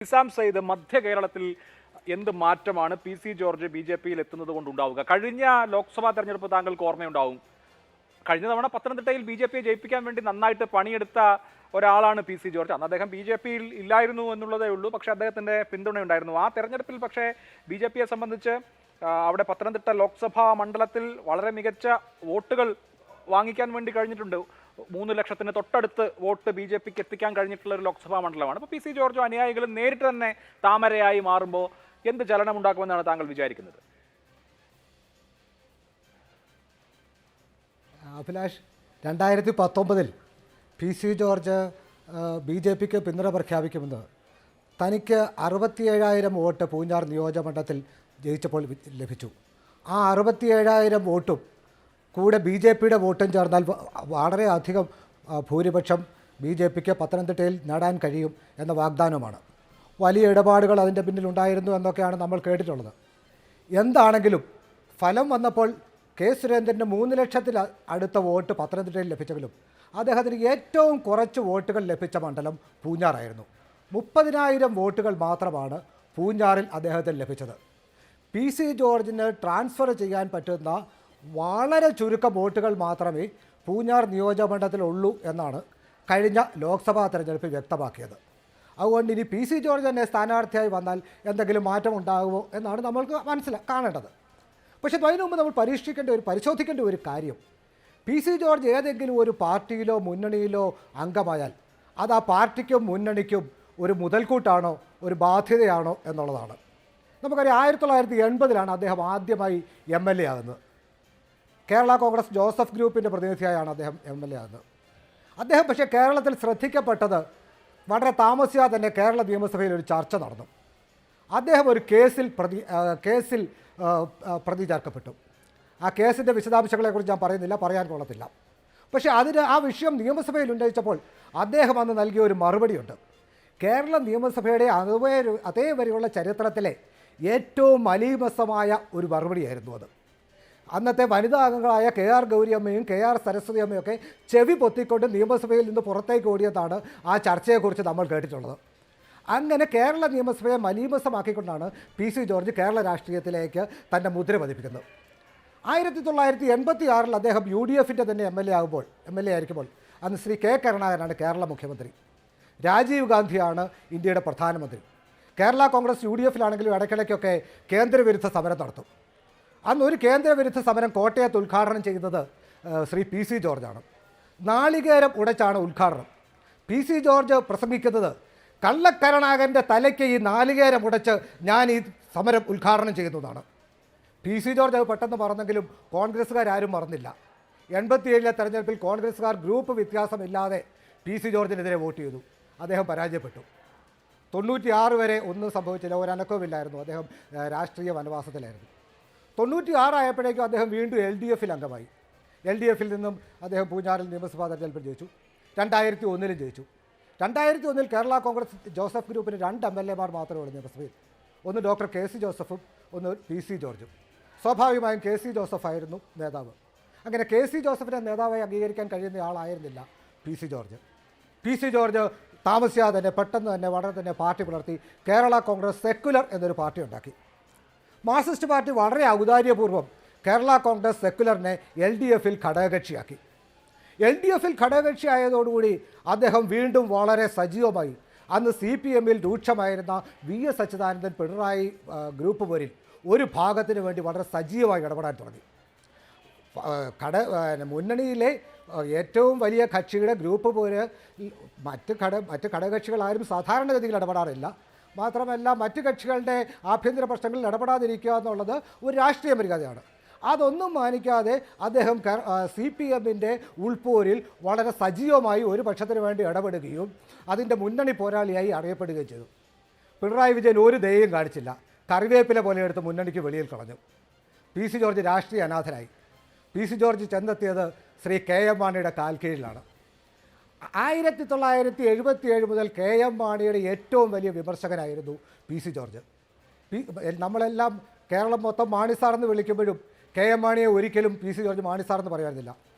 നിസാം സയ്യിദ് മധ്യ കേരളത്തിൽ എന്ത് മാറ്റമാണ് P C George B J പിയിൽ എത്തുന്നത് കൊണ്ടുണ്ടാവുക? കഴിഞ്ഞ ലോക്സഭാ തെരഞ്ഞെടുപ്പ് താങ്കൾക്ക് ഓർമ്മയുണ്ടാവും. കഴിഞ്ഞ തവണ പത്തനംതിട്ടയിൽ ബി ജെ പിയെ ജയിപ്പിക്കാൻ വേണ്ടി നന്നായിട്ട് പണിയെടുത്ത ഒരാളാണ് പി സി ജോർജ്. അന്ന് അദ്ദേഹം ബി ജെ പിയിൽ ഇല്ലായിരുന്നു എന്നുള്ളതേ ഉള്ളൂ, പക്ഷേ അദ്ദേഹത്തിൻ്റെ പിന്തുണയുണ്ടായിരുന്നു. ആ തെരഞ്ഞെടുപ്പിൽ പക്ഷേ ബി ജെ പിയെ സംബന്ധിച്ച് അവിടെ പത്തനംതിട്ട ലോക്സഭാ മണ്ഡലത്തിൽ വളരെ മികച്ച വോട്ടുകൾ വാങ്ങിക്കാൻ വേണ്ടി കഴിഞ്ഞിട്ടുണ്ട്. 3 ലക്ഷത്തിന് തൊട്ടടുത്ത് വോട്ട് ബി ജെ പിക്ക് എത്തിക്കാൻ കഴിഞ്ഞിട്ടുള്ള ഒരു ലോക്സഭാ മണ്ഡലമാണ്. അപ്പോൾ പി സി ജോർജും അനുയായികളും നേരിട്ട് തന്നെ താമരയായി മാറുമ്പോൾ എന്ത് ചലനം ഉണ്ടാക്കുമെന്നാണ് താങ്കൾ വിചാരിക്കുന്നത്? Abhilash, 2019 P C George B J പിക്ക് പിന്തുണ പ്രഖ്യാപിക്കുമെന്ന് തനിക്ക് 67,000 വോട്ട് പൂഞ്ഞാർ നിയോജകമണ്ഡലത്തിൽ ജയിച്ചപ്പോൾ ലഭിച്ചു. ആ 67,000 വോട്ടും കൂടെ ബി ജെ പിയുടെ വോട്ടും ചേർന്നാൽ വളരെ അധികം ഭൂരിപക്ഷം ബി ജെ പിക്ക് പത്തനംതിട്ടയിൽ നേടാൻ കഴിയും എന്ന വാഗ്ദാനമാണ്. വലിയ ഇടപാടുകൾ അതിൻ്റെ പിന്നിലുണ്ടായിരുന്നു എന്നൊക്കെയാണ് നമ്മൾ കേട്ടിട്ടുള്ളത്. എന്താണെങ്കിലും ഫലം വന്നപ്പോൾ കെ സുരേന്ദ്രന് 3 ലക്ഷത്തിൽ അടുത്ത വോട്ട് പത്തനംതിട്ടയിൽ ലഭിച്ചെങ്കിലും അദ്ദേഹത്തിന് ഏറ്റവും കുറച്ച് വോട്ടുകൾ ലഭിച്ച മണ്ഡലം പൂഞ്ഞാറായിരുന്നു. 30,000 വോട്ടുകൾ മാത്രമാണ് പൂഞ്ഞാറിൽ അദ്ദേഹത്തിന് ലഭിച്ചത്. പി സി ജോർജിന് ട്രാൻസ്ഫർ ചെയ്യാൻ പറ്റുന്ന വളരെ ചുരുക്കം വോട്ടുകൾ മാത്രമേ പൂഞ്ഞാർ നിയോജകമണ്ഡലത്തിലുള്ളൂ എന്നാണ് കഴിഞ്ഞ ലോക്സഭാ തെരഞ്ഞെടുപ്പിൽ വ്യക്തമാക്കിയത്. അതുകൊണ്ട് ഇനി പി സി ജോർജ് തന്നെ സ്ഥാനാർത്ഥിയായി വന്നാൽ എന്തെങ്കിലും മാറ്റം ഉണ്ടാകുമോ എന്നാണ് നമ്മൾക്ക് കാണേണ്ടത്. പക്ഷേ അതിനു മുമ്പ് നമ്മൾ പരിശോധിക്കേണ്ട ഒരു കാര്യം, പി സി ജോർജ് ഏതെങ്കിലും ഒരു പാർട്ടിയിലോ മുന്നണിയിലോ അംഗമായാൽ അത് ആ പാർട്ടിക്കും മുന്നണിക്കും ഒരു മുതൽക്കൂട്ടാണോ ഒരു ബാധ്യതയാണോ എന്നുള്ളതാണ്. നമുക്കറിയാം, 1980 അദ്ദേഹം ആദ്യമായി MLA ആകുന്നത്. കേരള കോൺഗ്രസ് ജോസഫ് ഗ്രൂപ്പിൻ്റെ പ്രതിനിധിയായാണ് അദ്ദേഹം MLA ആകുന്നത്. അദ്ദേഹം പക്ഷേ കേരളത്തിൽ ശ്രദ്ധിക്കപ്പെട്ടത് വളരെ താമസിയാതെ തന്നെ കേരള നിയമസഭയിൽ ഒരു ചർച്ച നടന്നു. അദ്ദേഹം ഒരു കേസിൽ പ്രതി ചേർക്കപ്പെട്ടു. ആ കേസിൻ്റെ വിശദാംശങ്ങളെക്കുറിച്ച് ഞാൻ പറയുന്നില്ല, പറയാൻ കൊള്ളത്തില്ല. പക്ഷേ ആ വിഷയം നിയമസഭയിൽ ഉന്നയിച്ചപ്പോൾ അദ്ദേഹം അന്ന് നൽകിയ ഒരു മറുപടിയുണ്ട്. കേരള നിയമസഭയുടെ അതേവരെയുള്ള ചരിത്രത്തിലെ ഏറ്റവും മലീമസമായ ഒരു മറുപടിയായിരുന്നു അത്. അന്നത്തെ വനിതാ അംഗങ്ങളായ KR ഗൗരിയമ്മയും KR സരസ്വതിയമ്മയൊക്കെ ചെവി പൊത്തിക്കൊണ്ട് നിയമസഭയിൽ നിന്ന് പുറത്തേക്ക് ഓടിയതാണ് ആ ചർച്ചയെക്കുറിച്ച് നമ്മൾ കേട്ടിട്ടുള്ളത്. അങ്ങനെ കേരള നിയമസഭയെ മലീമസമാക്കിക്കൊണ്ടാണ് പി സി ജോർജ് കേരള രാഷ്ട്രീയത്തിലേക്ക് തൻ്റെ മുദ്ര പതിപ്പിക്കുന്നത്. 1986 അദ്ദേഹം UDFൻ്റെ തന്നെ MLA ആയിരിക്കുമ്പോൾ അന്ന് ശ്രീ K കരുണാകരനാണ് കേരള മുഖ്യമന്ത്രി. രാജീവ് ഗാന്ധിയാണ് ഇന്ത്യയുടെ പ്രധാനമന്ത്രി. കേരള കോൺഗ്രസ് UDFലാണെങ്കിലും ഇടയ്ക്കിടയ്ക്കൊക്കെ കേന്ദ്രവിരുദ്ധ സമരം നടത്തും. അന്ന് ഒരു കേന്ദ്രവിരുദ്ധ സമരം കോട്ടയത്ത് ഉദ്ഘാടനം ചെയ്തത് ശ്രീ പി സി ജോർജാണ്. നാളികേരം ഉടച്ചാണ് ഉദ്ഘാടനം. പി സി ജോർജ് പ്രസംഗിക്കുന്നത്, കള്ളക്കരുണാകരൻ്റെ തലയ്ക്ക് ഈ നാളികേരം ഉടച്ച് ഞാൻ ഈ സമരം ഉദ്ഘാടനം ചെയ്യുന്നതാണ്. പി സി ജോർജ് അത് പെട്ടെന്ന് പറഞ്ഞെങ്കിലും കോൺഗ്രസ്സുകാരും മറന്നില്ല. 87 തെരഞ്ഞെടുപ്പിൽ കോൺഗ്രസ്സുകാർ ഗ്രൂപ്പ് വ്യത്യാസമില്ലാതെ പി സി ജോർജിനെതിരെ വോട്ട് ചെയ്തു. അദ്ദേഹം പരാജയപ്പെട്ടു. 96 വരെ ഒന്നും സംഭവിച്ചില്ല, ഒരനക്കവുമില്ലായിരുന്നു. അദ്ദേഹം രാഷ്ട്രീയ വനവാസത്തിലായിരുന്നു. 96 ആയപ്പോഴേക്കും അദ്ദേഹം വീണ്ടും LDFൽ അംഗമായി. LDFൽ നിന്നും അദ്ദേഹം പൂഞ്ഞാറിൽ നിയമസഭാ തെരഞ്ഞെടുപ്പിൽ ജയിച്ചു. 2001 ജയിച്ചു. 2001 കേരള കോൺഗ്രസ് ജോസഫ് ഗ്രൂപ്പിന് 2 MLAമാർ മാത്രമേ ഉള്ളൂ നിയമസഭയിൽ. ഒന്ന് ഡോക്ടർ KC ജോസഫും ഒന്ന് പി സി ജോർജും. സ്വാഭാവികമായും KC ജോസഫായിരുന്നു നേതാവ്. അങ്ങനെ KC ജോസഫിനെ നേതാവായി അംഗീകരിക്കാൻ കഴിയുന്ന ആളായിരുന്നില്ല P C George. P C George താമസിയാതെ തന്നെ പെട്ടെന്ന് തന്നെ വളരെ തന്നെ പാർട്ടി പുലർത്തി കേരള കോൺഗ്രസ് സെക്കുലർ എന്നൊരു പാർട്ടി ഉണ്ടാക്കി. മാർക്സിസ്റ്റ് പാർട്ടി വളരെ ഔദാര്യപൂർവ്വം കേരള കോൺഗ്രസ് സെക്കുലറിനെ LDFൽ ഘടകകക്ഷിയാക്കി. LDFൽ ഘടകകക്ഷിയായതോടുകൂടി അദ്ദേഹം വീണ്ടും വളരെ സജീവമായി. അന്ന് CPMൽ രൂക്ഷമായിരുന്ന VS അച്യുതാനന്ദൻ പിണറായി ഗ്രൂപ്പ് പോരിൽ ഒരു ഭാഗത്തിന് വേണ്ടി വളരെ സജീവമായി ഇടപെടാൻ തുടങ്ങി. മുന്നണിയിലെ ഏറ്റവും വലിയ കക്ഷിയുടെ ഗ്രൂപ്പ് പോര് മറ്റ് ഘടകകക്ഷികളാരും സാധാരണഗതിയിൽ ഇടപെടാറില്ല. മാത്രമല്ല, മറ്റ് കക്ഷികളുടെ ആഭ്യന്തര പ്രശ്നങ്ങളിൽ ഇടപെടാതിരിക്കുക എന്നുള്ളത് ഒരു രാഷ്ട്രീയ മര്യാദയാണ്. അതൊന്നും മാനിക്കാതെ അദ്ദേഹം CPMൻ്റെ ഉൾപോരിൽ വളരെ സജീവമായി ഒരു പക്ഷത്തിന് വേണ്ടി ഇടപെടുകയും അതിൻ്റെ മുന്നണി പോരാളിയായി അറിയപ്പെടുകയും ചെയ്തു. പിണറായി വിജയൻ ഒരു ദയയും കാണിച്ചില്ല. കറിവേപ്പില പോലെ എടുത്ത് മുന്നണിക്ക് വെളിയിൽ കളഞ്ഞു. പി സി ജോർജ് രാഷ്ട്രീയ അനാഥനായി. പി സി ജോർജ് ചെന്നെത്തിയത് ശ്രീ KM മാണിയുടെ കാൽക്കീഴിലാണ്. 1977 മുതൽ KM മാണിയുടെ ഏറ്റവും വലിയ വിമർശകനായിരുന്നു പി സി ജോർജ്. നമ്മളെല്ലാം കേരളം മൊത്തം മാണിസാറെന്ന് വിളിക്കുമ്പോഴും KM മാണിയെ ഒരിക്കലും പി സി ജോർജ് മാണിസാറെന്ന് പറയാനില്ല.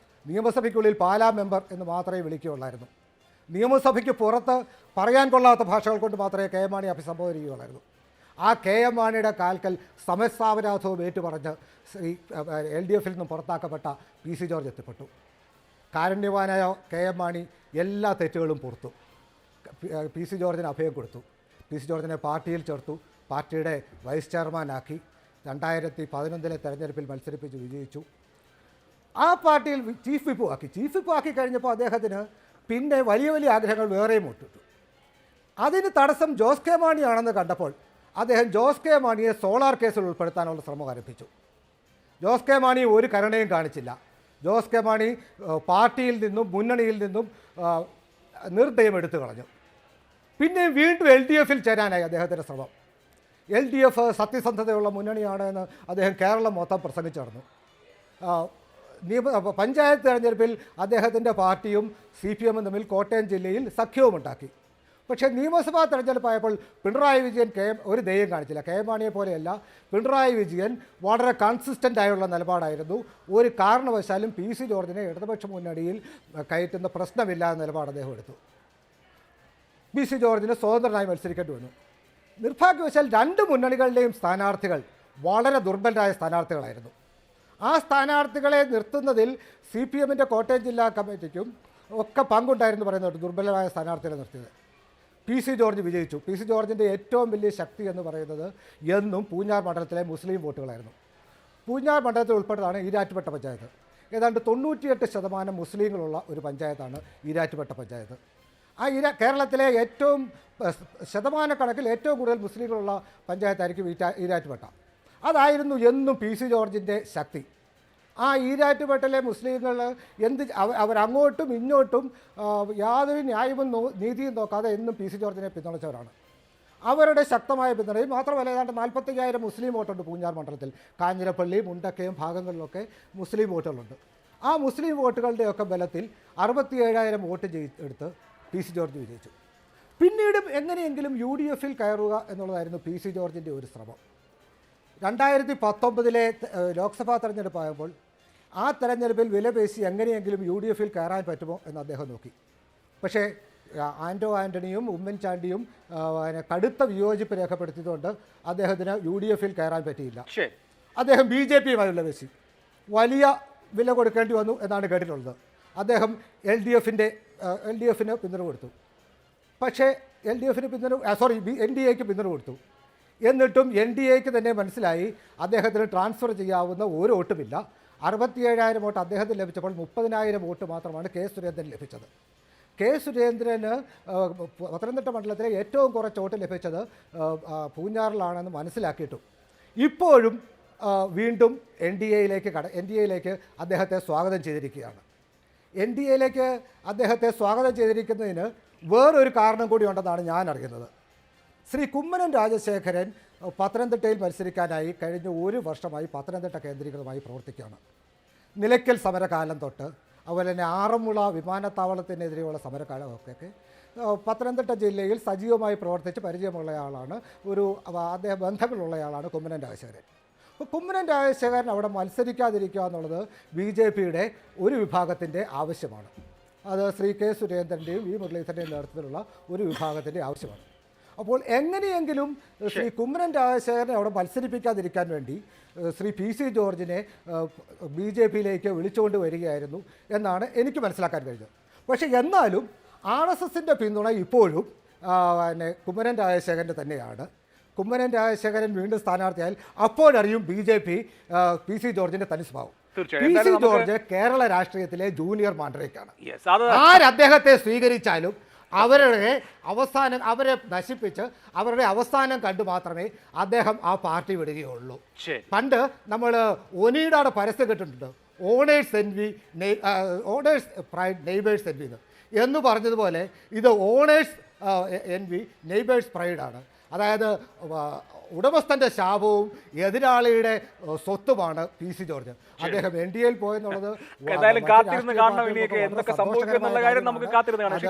നിയമസഭയ്ക്കുള്ളിൽ പാലാ മെമ്പർ എന്ന് മാത്രമേ വിളിക്കുകയുള്ളായിരുന്നു. നിയമസഭയ്ക്ക് പുറത്ത് പറയാൻ കൊള്ളാത്ത ഭാഷകൾ കൊണ്ട് മാത്രമേ കെ എം മാണി അഭിസംബോധന ചെയ്യുകയുള്ളായിരുന്നു. ആ കെ എം മാണിയുടെ കാൽക്കൽ സമയസ്ഥാപരാധവും ഏറ്റുപറഞ്ഞ് എൽ ഡി എഫിൽ നിന്നും പുറത്താക്കപ്പെട്ട പി സി ജോർജ് എത്തിപ്പെട്ടു. കാരുണ്യവാനായ കെ എം മാണി എല്ലാ തെറ്റുകളും പുറത്തു. പി സി ജോർജിന് അഭയം കൊടുത്തു. പി സി ജോർജിനെ പാർട്ടിയിൽ ചേർത്തു. പാർട്ടിയുടെ വൈസ് ചെയർമാനാക്കി. 2011 തെരഞ്ഞെടുപ്പിൽ മത്സരിപ്പിച്ച് വിജയിച്ചു. ആ പാർട്ടിയിൽ ചീഫ് വിപ്പ് ആക്കി. ചീഫ് വിപ്പ് ആക്കി കഴിഞ്ഞപ്പോൾ അദ്ദേഹത്തിന് പിന്നെ വലിയ വലിയ ആഗ്രഹങ്ങൾ വേറെയും ഇട്ടിട്ടു. അതിന് തടസ്സം ജോസ് കെ മാണിയാണെന്ന് കണ്ടപ്പോൾ അദ്ദേഹം ജോസ് കെ മാണിയെ സോളാർ കേസിൽ ഉൾപ്പെടുത്താനുള്ള ശ്രമം ആരംഭിച്ചു. ജോസ് കെ മാണി ഒരു കരുണയും കാണിച്ചില്ല. ജോസ് കെ മാണി പാർട്ടിയിൽ നിന്നും മുന്നണിയിൽ നിന്നും നിർദ്ദയം എടുത്തു കളഞ്ഞു. പിന്നെ വീണ്ടും എൽ ഡി എഫിൽ ചേരാനായി അദ്ദേഹത്തിൻ്റെ ശ്രമം. എൽ ഡി എഫ് സത്യസന്ധതയുള്ള മുന്നണിയാണ് എന്ന് അദ്ദേഹം കേരളം മൊത്തം പ്രസംഗിച്ചു നടന്നു. പഞ്ചായത്ത് തെരഞ്ഞെടുപ്പിൽ അദ്ദേഹത്തിൻ്റെ പാർട്ടിയും CPM തമ്മിൽ കോട്ടയം ജില്ലയിൽ സഖ്യവുമുണ്ടാക്കി. പക്ഷേ നിയമസഭാ തെരഞ്ഞെടുപ്പായപ്പോൾ പിണറായി വിജയൻ ഒരു ദയം കാണിച്ചില്ല. കെ എം മാണിയെ പോലെയല്ല, പിണറായി വിജയൻ വളരെ കൺസിസ്റ്റൻ്റ് ആയുള്ള നിലപാടായിരുന്നു. ഒരു കാരണവശാലും പി സി ജോർജിനെ ഇടതുപക്ഷ മുന്നണിയിൽ കയറ്റുന്ന പ്രശ്നമില്ല എന്ന നിലപാട് അദ്ദേഹം എടുത്തു. പി സി ജോർജിന് സ്വതന്ത്രനായി മത്സരിക്കേണ്ടി വന്നു. നിർഭാഗ്യവശാൽ രണ്ട് മുന്നണികളിലെയും സ്ഥാനാർത്ഥികൾ വളരെ ദുർബലരായ സ്ഥാനാർത്ഥികളായിരുന്നു. ആ സ്ഥാനാർത്ഥികളെ നിർത്തുന്നതിൽ CPM കോട്ടയം ജില്ലാ കമ്മിറ്റിക്കും ഒക്കെ പങ്കുണ്ടായിരുന്നു പറയുന്നത്. ദുർബലമായ സ്ഥാനാർത്ഥികളെ നിർത്തിയത്. പി സി ജോർജ് വിജയിച്ചു. പി സി ജോർജിൻ്റെ ഏറ്റവും വലിയ ശക്തി എന്ന് പറയുന്നത് എന്നും പൂഞ്ഞാർ മണ്ഡലത്തിലെ മുസ്ലിം വോട്ടുകളായിരുന്നു. പൂഞ്ഞാർ മണ്ഡലത്തിൽ ഉൾപ്പെട്ടതാണ് ഈരാറ്റുപേട്ട പഞ്ചായത്ത്. ഏതാണ്ട് 98% മുസ്ലിങ്ങളുള്ള ഒരു പഞ്ചായത്താണ് ഈരാറ്റുപേട്ട പഞ്ചായത്ത്. ആ കേരളത്തിലെ ഏറ്റവും ശതമാനക്കണക്കിൽ ഏറ്റവും കൂടുതൽ മുസ്ലിങ്ങളുള്ള പഞ്ചായത്തായിരിക്കും ഈരാറ്റുപേട്ട. അതായിരുന്നു എന്നും പി സി ജോർജിൻ്റെ ശക്തി. ആ ഈരാറ്റുപേട്ടയിലെ മുസ്ലിങ്ങൾ അവരങ്ങോട്ടും ഇങ്ങോട്ടും യാതൊരു ന്യായവും നീതിയും നോക്കാതെ എന്നും പി സി ജോർജിനെ പിന്തുണച്ചവരാണ്. അവരുടെ ശക്തമായ പിന്തുണയും മാത്രമല്ല, ഏതാണ്ട് 45,000 മുസ്ലിം വോട്ടുണ്ട് പൂഞ്ഞാർ മണ്ഡലത്തിൽ. കാഞ്ഞിരപ്പള്ളി, മുണ്ടക്കയം ഭാഗങ്ങളിലൊക്കെ മുസ്ലിം വോട്ടുകളുണ്ട്. ആ മുസ്ലിം വോട്ടുകളുടെയൊക്കെ ബലത്തിൽ 67,000 വോട്ട് എടുത്ത് പി സി ജോർജ് വിജയിച്ചു. പിന്നീടും എങ്ങനെയെങ്കിലും UDF കയറുക എന്നുള്ളതായിരുന്നു പി സി ജോർജിൻ്റെ ഒരു ശ്രമം. 2019 ലോക്സഭാ തെരഞ്ഞെടുപ്പായപ്പോൾ ആ തെരഞ്ഞെടുപ്പിൽ വിലപേശി എങ്ങനെയെങ്കിലും UDF കയറാൻ പറ്റുമോ എന്ന് അദ്ദേഹം നോക്കി. പക്ഷേ ആൻ്റണിയും ഉമ്മൻചാണ്ടിയും കടുത്ത വിയോജിപ്പ് രേഖപ്പെടുത്തിയതുകൊണ്ട് അദ്ദേഹത്തിന് UDF കയറാൻ പറ്റിയില്ല. അദ്ദേഹം BJP വിലപേശി വലിയ വില കൊടുക്കേണ്ടി വന്നു എന്നാണ് കേട്ടിട്ടുള്ളത്. അദ്ദേഹം LDFന് പിന്തുണ കൊടുത്തു. പക്ഷേ NDAക്ക് പിന്തുണ കൊടുത്തു. എന്നിട്ടും NDAക്ക് തന്നെ മനസ്സിലായി അദ്ദേഹത്തിന് ട്രാൻസ്ഫർ ചെയ്യാവുന്ന ഒരു വോട്ടുമില്ല. 67,000 വോട്ട് അദ്ദേഹത്തിന് ലഭിച്ചപ്പോൾ 30,000 വോട്ട് മാത്രമാണ് കെ സുരേന്ദ്രൻ ലഭിച്ചത്. കെ സുരേന്ദ്രന് പത്തനംതിട്ട മണ്ഡലത്തിലെ ഏറ്റവും കുറച്ച് വോട്ട് ലഭിച്ചത് പൂഞ്ഞാറിലാണെന്ന് മനസ്സിലാക്കിയിട്ടും ഇപ്പോഴും വീണ്ടും NDAയിലേക്ക് അദ്ദേഹത്തെ സ്വാഗതം ചെയ്തിരിക്കുകയാണ്. NDAയിലേക്ക് അദ്ദേഹത്തെ സ്വാഗതം ചെയ്തിരിക്കുന്നതിന് വേറൊരു കാരണം കൂടി ഉണ്ടെന്നാണ് ഞാൻ അറിയുന്നത്. ശ്രീ കുമ്മനം രാജശേഖരൻ പത്തനംതിട്ടയിൽ മത്സരിക്കാനായി കഴിഞ്ഞ ഒരു വർഷമായി പത്തനംതിട്ട കേന്ദ്രീകൃതമായി പ്രവർത്തിക്കുകയാണ്. നിലയ്ക്കൽ സമരകാലം തൊട്ട് അതുപോലെ തന്നെ ആറന്മുള വിമാനത്താവളത്തിനെതിരെയുള്ള സമരകാലമൊക്കെ പത്തനംതിട്ട ജില്ലയിൽ സജീവമായി പ്രവർത്തിച്ച് പരിചയമുള്ളയാളാണ്. അദ്ദേഹം ബന്ധങ്ങളുള്ളയാളാണ് കുമ്മനം രാജശേഖരൻ. അപ്പോൾ കുമ്മനം രാജശേഖരൻ അവിടെ മത്സരിക്കാതിരിക്കുക എന്നുള്ളത് BJPയുടെ ഒരു വിഭാഗത്തിൻ്റെ ആവശ്യമാണ്. അത് ശ്രീ കെ സുരേന്ദ്രൻ്റെയും മുരളീധരൻ്റെയും നേതൃത്വത്തിലുള്ള ഒരു വിഭാഗത്തിൻ്റെ ആവശ്യമാണ്. അപ്പോൾ എങ്ങനെയെങ്കിലും ശ്രീ കുമ്മനം രാജശേഖരനെ അവിടെ മത്സരിപ്പിക്കാതിരിക്കാൻ വേണ്ടി ശ്രീ പി സി ജോർജിനെ BJPയിലേക്ക് വിളിച്ചുകൊണ്ട് വരികയായിരുന്നു എന്നാണ് എനിക്ക് മനസ്സിലാക്കാൻ കഴിഞ്ഞത്. പക്ഷേ എന്നാലും RSSൻ്റെ പിന്തുണ ഇപ്പോഴും കുമ്മനം രാജശേഖരൻ്റെ തന്നെയാണ്. കുമ്മനം രാജശേഖരൻ വീണ്ടും സ്ഥാനാർത്ഥിയായാൽ അപ്പോഴറിയും BJP പി സി ജോർജിൻ്റെ തനി സ്വഭാവം. പി സി ജോർജ് കേരള രാഷ്ട്രീയത്തിലെ ജൂനിയർ മാൻഡ്രേക്കാണ്. അദ്ദേഹത്തെ സ്വീകരിച്ചാലും അവരെ നശിപ്പിച്ച് അവരുടെ അവസാനം കണ്ടു മാത്രമേ അദ്ദേഹം ആ പാർട്ടി വിടുകയുള്ളൂ. പണ്ട് നമ്മൾ ഒനീഡയുടെ പരസ്യം കേട്ടിട്ടുണ്ട്, ഓണേഴ്സ് എൻവി പ്രൈഡ് നെയ്ബേഴ്സ് എൻവി എന്ന് പറഞ്ഞതുപോലെ ഇത് ഓണേഴ്സ് എൻവി നെയ്ബേഴ്സ് പ്രൈഡാണ്. അതായത് ഉടമസ്ഥൻ്റെ ശാപവും എതിരാളിയുടെ സ്വത്തുമാണ് പി സി ജോർജ്. അദ്ദേഹം NDAയിൽ പോയെന്നുള്ളത് കാത്തിരുന്ന് കാണണം. ഇനിയൊക്കെ എന്തൊക്കെ സംഭവിക്കും എന്നുള്ള കാര്യം നമുക്ക് കാത്തിരുന്ന് കാണാം.